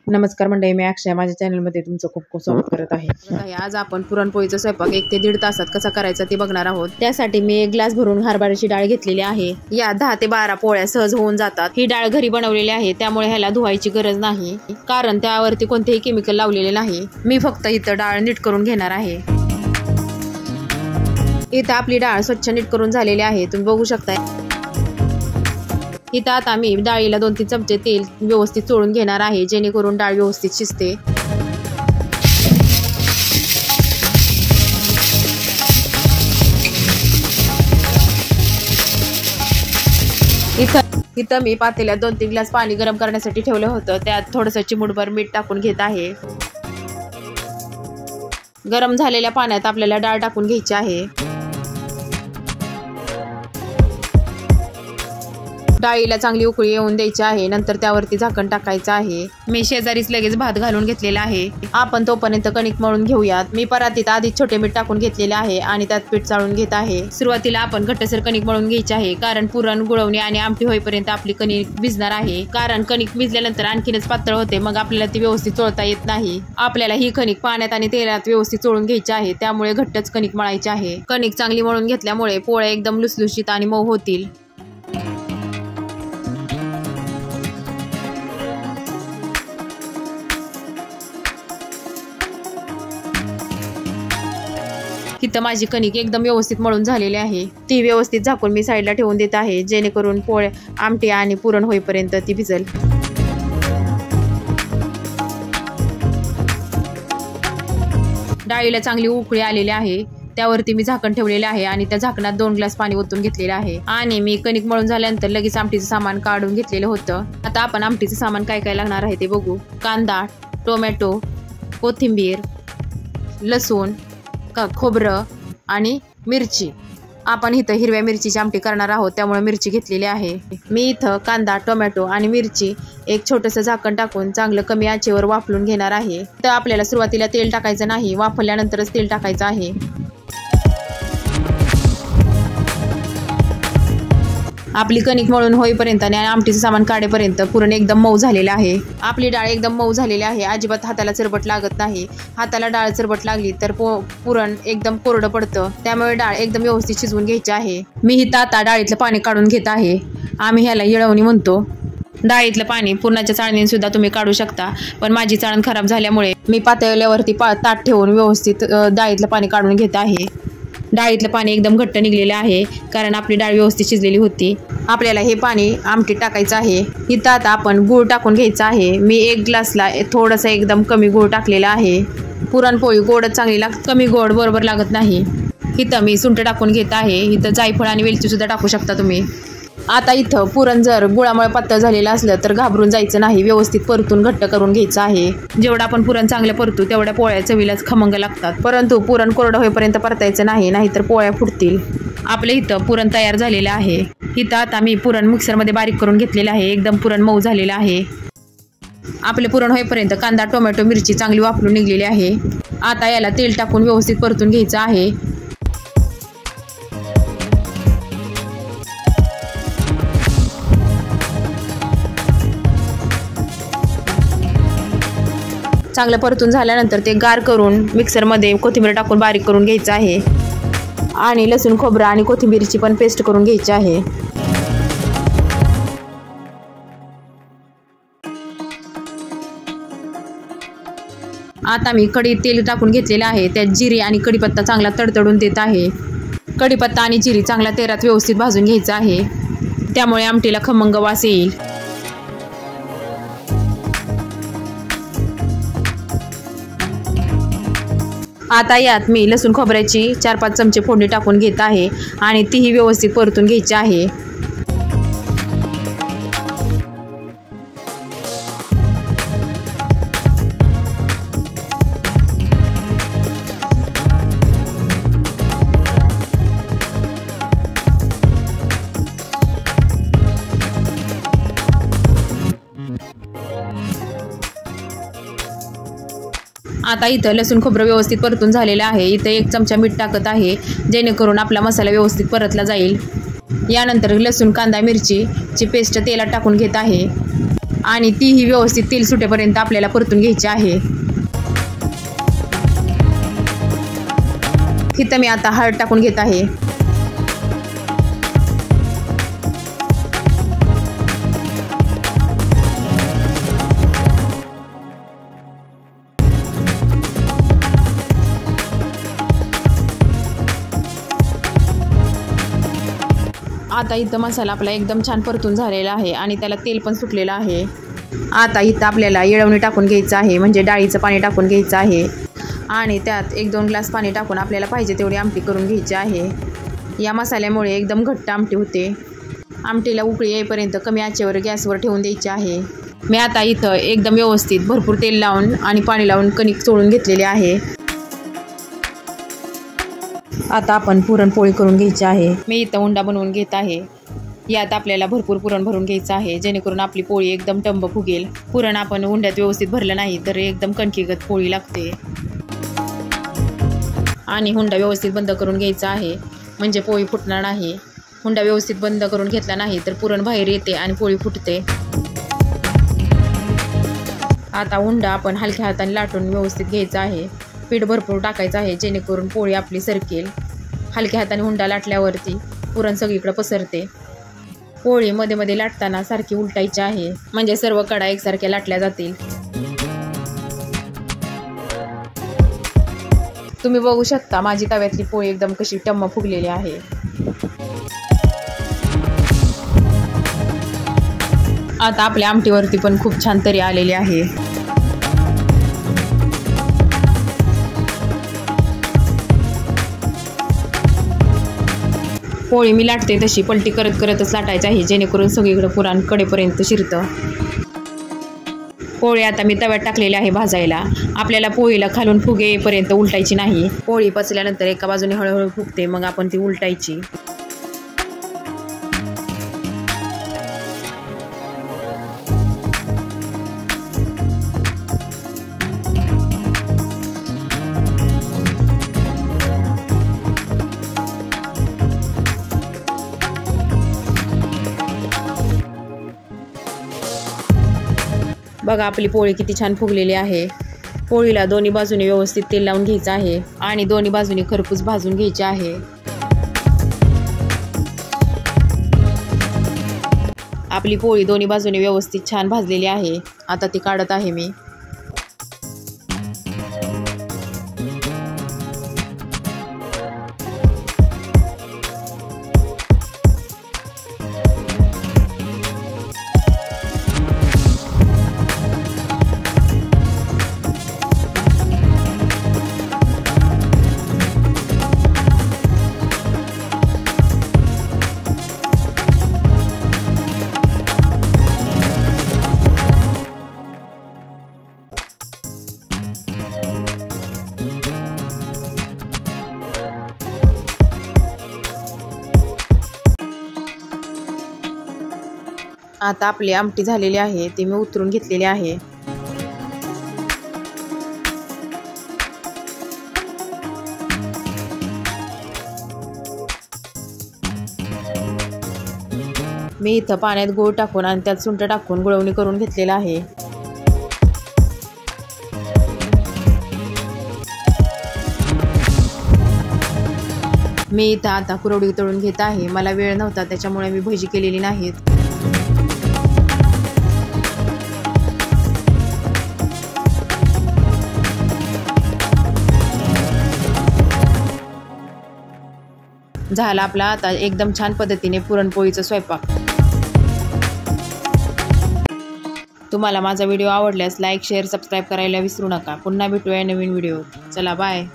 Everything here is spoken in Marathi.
नमस्कार मंडळी, मी अक्षय माझ्या चॅनलमध्ये तुमचं खूप खूप स्वागत करत आहे। आज आपण पुरणपोळीचा स्वयंपाक 1 ते 1.5 तासात कसा करायचा ते बघणार आहोत। त्यासाठी मी 1 ग्लास भरून हरभऱ्याची डाळ घेतलेली आहे। या 10 ते 12 पोळ्या सहज होऊन जातात। ही डाळ घरी बनवलेली आहे, त्यामुळे ह्याला धुवायची गरज नाही, कारण त्यावरती कोणतेही केमिकल लावलेले नाही। मी फक्त इथं डाळ नीट करून घेणार आहे। इथं आपली डाळ स्वच्छ नीट करून झालेली आहे, तुम्ही बघू शकताय। इथं आता मी डाळीला 2-3 चमचे तेल व्यवस्थित चोळून घेणार आहे, जेणेकरून डाळ व्यवस्थित शिजते। इथं मी पातेल्यात 2-3 ग्लास पाणी गरम करण्यासाठी ठेवलं होतं। त्यात थोडंसं चिमूटभर मीठ टाकून घेत आहे। गरम झालेल्या पाण्यात आपल्याला डाळ टाकून घ्यायची आहे। डाळीला चांगली उकळी येऊन द्यायची आहे, नंतर त्यावरती झाकण टाकायचं आहे। मी शेजारीच लगेच भात घालून घेतलेला आहे। आपण तोपर्यंत कणिक मळून घेऊयात। मी परातीत आधीच छोटे मीठ टाकून घेतलेले आहे आणि त्यात पीठ चाळून घेत आहे। सुरुवातीला आपण घट्टसर कणिक मळून घ्यायची आहे, कारण पुरण गुळवणी आणि आमटी होईपर्यंत आपली कणिक भिजणार आहे। कारण कणिक भिजल्यानंतर आणखीनच पातळ होते, मग आपल्याला ती व्यवस्थित चोळता येत नाही। आपल्याला ही कणिक पाण्यात आणि तेलात व्यवस्थित चोळून घ्यायची आहे, त्यामुळे घट्टच कणिक मळायची आहे। कणिक चांगली मळून घेतल्यामुळे पोळ्या एकदम लुसलुशीत आणि मऊ होतील। इथं माझी कणिक एकदम व्यवस्थित मळून झालेली आहे। ती व्यवस्थित झाकून मी साईडला ठेवून देत आहे, जेणेकरून पोळ्या आमटी आणि पुरण होईपर्यंत ती भिजेल। डाळीला चांगली उकळी आलेली आहे, त्यावरती मी झाकण ठेवलेले आहे आणि त्या झाकणात 2 ग्लास पाणी ओतून घेतलेले आहे। आणि मी कणिक मळून झाल्यानंतर लगेच आमटीचं सामान काढून घेतलेलं होतं। आता आपण आमटीचं सामान काय काय लागणार आहे ते बघू। कांदा, टोमॅटो, कोथिंबीर, लसूण, खोबरं आणि मिरची। आपण इथं हिरव्या मिरचीची आमटी करणार आहोत, त्यामुळे मिरची घेतलेली आहे। मी इथं कांदा, टोमॅटो आणि मिरची एक छोटंसं झाकण टाकून चांगलं कमी आचेवर वाफलून घेणार आहे। तर आपल्याला सुरुवातीला तेल टाकायचं नाही, वाफल्यानंतरच तेल टाकायचं आहे। आपली कणिक मळून होईपर्यंत आणि आमटीचं सामान काढेपर्यंत पुरण एकदम मऊ झालेलं आहे। आपली डाळ एकदम मऊ झालेली आहे, अजिबात हाताला चरबट लागत नाही। हाताला डाळ चरबट लागली तर पुरण एकदम कोरडं पडतं, त्यामुळे डाळ एकदम व्यवस्थित शिजवून घ्यायची आहे। मी इथं आता डाळीतलं पाणी काढून घेत आहे। आम्ही ह्याला येळवणी म्हणतो। डाळीतलं पाणी पुरणाच्या चाळणीने सुद्धा तुम्ही काढू शकता, पण माझी चाळण खराब झाल्यामुळे मी पातेल्यावरती ताट ठेवून व्यवस्थित डाळीतलं पाणी काढून घेत आहे। डाळीतलं पाणी एकदम घट्ट निघलेलं आहे, कारण आपली डाळ व्यवस्थित शिजलेली होती। आपल्याला हे पाणी आमटीत टाकायचं आहे। इथं आता आपण गूळ टाकून घ्यायचा आहे। मी 1 ग्लासला थोडंसं एकदम कमी गूळ टाकलेला आहे। पुरणपोळी गोडच चांगली लागते, कमी गोड बरोबर लागत नाही। इथं मी सुंठ टाकून घेत आहे। इथं जायफळ आणि वेलची सुद्धा टाकू शकता तुम्ही। आता इथं पुरण जर गुळामुळे पातळ झालेलं असलं तर घाबरून जायचं नाही, व्यवस्थित परतून घट्ट करून घ्यायचं आहे। जेवढं आपण पुरण चांगलं परतू तेवढ्या पोळ्या चवीलाच खमंग लागतात, परंतु पुरण कोरडं होईपर्यंत परतायचं नाही, नाहीतर पोळ्या फुटतील। आपलं इथं पुरण तयार झालेलं आहे। इथं आता मी पुरण मिक्सरमध्ये बारीक करून घेतलेलं आहे, एकदम पुरण मऊ झालेलं आहे। आपले पुरण होईपर्यंत कांदा, टोमॅटो, मिरची चांगली वाफलून निघलेली आहे। आता याला तेल टाकून व्यवस्थित परतून घ्यायचं आहे। चांगलं परतून झाल्यानंतर ते गार करून मिक्सरमध्ये कोथिंबीर टाकून बारीक करून घ्यायचं आहे आणि लसूण, खोबरं आणि कोथिंबीरची पण पेस्ट करून घ्यायची आहे। आता मी कढईत तेल टाकून घेतलेलं आहे, त्यात जिरे आणि कढीपत्ता चांगला तडतडून देत आहे। कढीपत्ता आणि जिरे चांगला तेलात व्यवस्थित भाजून घ्यायचं आहे, त्यामुळे आमटीला खमंग वास येईल। आता यात मी लसूण खोबऱ्याची 4-5 चमचे फोडणी टाकून घेत आहे आणि तीही व्यवस्थित परतून घ्यायची आहे। आता इथं लसूण खोबरं व्यवस्थित परतून झालेलं आहे। इथं 1 चमचा मीठ टाकत आहे, जेणेकरून आपला मसाला व्यवस्थित परतला जाईल। यानंतर लसूण, कांदा, मिरचीची पेस्ट तेलात टाकून घेत आहे। आणि तीही व्यवस्थित तेल सुटेपर्यंत आपल्याला परतून घ्यायची आहे. इथं मी आता हळद टाकून घेत आहे. आता इथं मसाला आपला एकदम छान परतून झालेला आहे आणि त्याला तेल पण सुटलेलं आहे. आता इथं आपल्याला येळवणी टाकून घ्यायचं आहे, म्हणजे डाळीचं पाणी टाकून घ्यायचं आहे आणि त्यात 1-2 ग्लास पाणी टाकून आपल्याला पाहिजे तेवढी आमटी करून घ्यायची आहे. या मसाल्यामुळे एकदम घट्ट आमटी होते. आमटीला उकळी येईपर्यंत कमी आचेवर गॅसवर ठेवून द्यायची आहे. मी आता इथं एकदम व्यवस्थित भरपूर तेल लावून आणि पाणी लावून कणिक चोळून घेतलेले आहे. आता आपण पुरणपोळी करून घ्यायची आहे. मी इथं उंडा बनवून घेत आहे. यात आपल्याला भरपूर पुरण भरून घ्यायचं आहे, जेणेकरून आपली पोळी एकदम टंब फुगेल. पुरण आपण उंड्यात व्यवस्थित भरलं नाही तर एकदम कणकीगत पोळी लागते. आणि हुंडा व्यवस्थित बंद करून घ्यायचा आहे, म्हणजे पोळी फुटणार नाही. हुंडा व्यवस्थित बंद करून घेतला नाही तर पुरण बाहेर येते आणि पोळी फुटते. आता हुंडा आपण हलक्या हाताने लाटून व्यवस्थित घ्यायचा आहे. पीठ भरपूर टाकायचं आहे, जेणेकरून पोळी आपली सरकेल. हलक्या हाताने हुंडा लाटल्यावरती पुरण सगळीकडे पसरते. पोळी मध्ये मध्ये लाटताना सारखी उलटायची आहे, म्हणजे सर्व कडा एकसारख्या लाटल्या जातील. तुम्ही बघू शकता माझी तव्यातली पोळी एकदम कशी टम्म फुगलेली आहे. आता आपल्या आमटीवरती पण खूप छान तरी आलेली आहे. पोळी मी लाटते तशी पलटी करत करतच लाटायची आहे, जेणेकरून सगळीकडे पुरण कडेपर्यंत शिरतं. पोळी आता मी तव्यात टाकलेली आहे भाजायला. आपल्याला पोळीला खालून फुगे येईपर्यंत उलटायची नाही. पोळी पचल्यानंतर एका बाजूने हळूहळू फुगते, मग आपण ती उलटायची. बघा आपली पोळी किती छान फुगलेली आहे. पोळीला दोन्ही बाजूने व्यवस्थित तेल लावून घ्यायचं आहे आणि दोन्ही बाजूने खरपूस भाजून घ्यायचे आहे. आपली पोळी दोन्ही बाजूने व्यवस्थित छान भाजलेली आहे. आता ती काढत आहे मी. आता आपली आमटी झालेली आहे, ती मी उतरून घेतलेली आहे. मी इथं पाण्यात गूळ टाकून आणि त्यात सुंठ टाकून गुळवणी करून घेतलेला आहे. मी इथं आता कुरवडी तळून घेत आहे. मला वेळ नव्हता त्याच्यामुळे मी भजी केलेली नाहीत. झाला आपला आता एकदम छान पद्धतीने पुरणपोळीचा स्वयंपाक. तुम्हाला माझा व्हिडिओ आवडल्यास लाईक शेअर सबस्क्राईब करायला विसरू नका. पुन्हा भेटूया नवीन व्हिडिओ. चला बाय.